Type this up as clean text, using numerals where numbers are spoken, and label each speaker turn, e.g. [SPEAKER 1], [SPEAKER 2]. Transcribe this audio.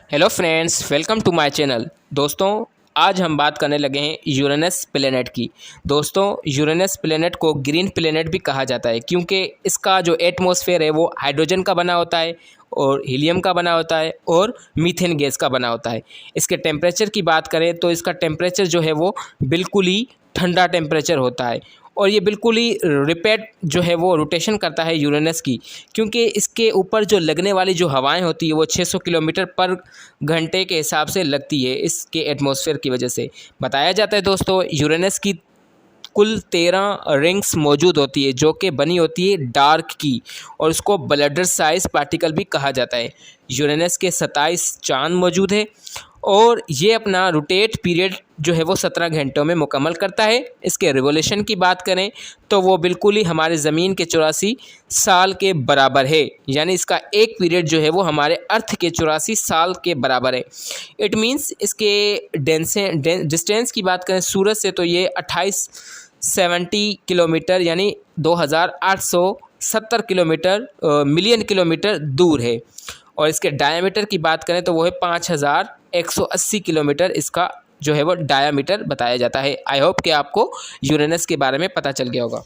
[SPEAKER 1] Hello friends, welcome to my channel. दोस्तों, आज हम बात करने लगे हैं यूरेनस प्लेनेट की। दोस्तों, यूरेनस प्लेनेट को ग्रीन प्लेनेट भी कहा जाता है क्योंकि इसका जो एटमॉस्फेयर है वो हाइड्रोजन का बना होता है और हीलियम का बना होता है और मीथेन गैस का बना होता है। इसके टेम्परेचर की बात करें तो इसका टेम्परेचर जो है वो बिल्कुल ही ठंडा टेम्परेचर होता है और ये बिल्कुल ही रिपेट जो है वो रोटेशन करता है यूरेनस की, क्योंकि इसके ऊपर जो लगने वाली जो हवाएं होती है वो 600 किलोमीटर पर घंटे के हिसाब से लगती है। इसके एटमॉस्फेयर की वजह से बताया जाता है दोस्तों, यूरेनस की कुल 13 रिंग्स मौजूद होती है जो कि बनी होती है डार्क की, और उसको ब्लडर साइज पार्टिकल भी कहा जाता है। यूरेनस के 27 चांद मौजूद है और ये अपना रोटेट पीरियड जो है वो 17 घंटों में मुकम्मल करता है। इसके रिवोल्यूशन की बात करें तो वो बिल्कुल ही हमारे ज़मीन के 84 साल के बराबर है, यानी इसका एक पीरियड जो है वो हमारे अर्थ के 84 साल के बराबर है। इट मीन्स इसके डिस्टेंस की बात करें सूरज से तो ये 2870 किलोमीटर यानी 2870 किलोमीटर मिलियन किलोमीटर दूर है, और इसके डायमीटर की बात करें तो वो है 5180 किलोमीटर इसका जो है वो डायमीटर बताया जाता है। आई होप कि आपको यूरेनस के बारे में पता चल गया होगा।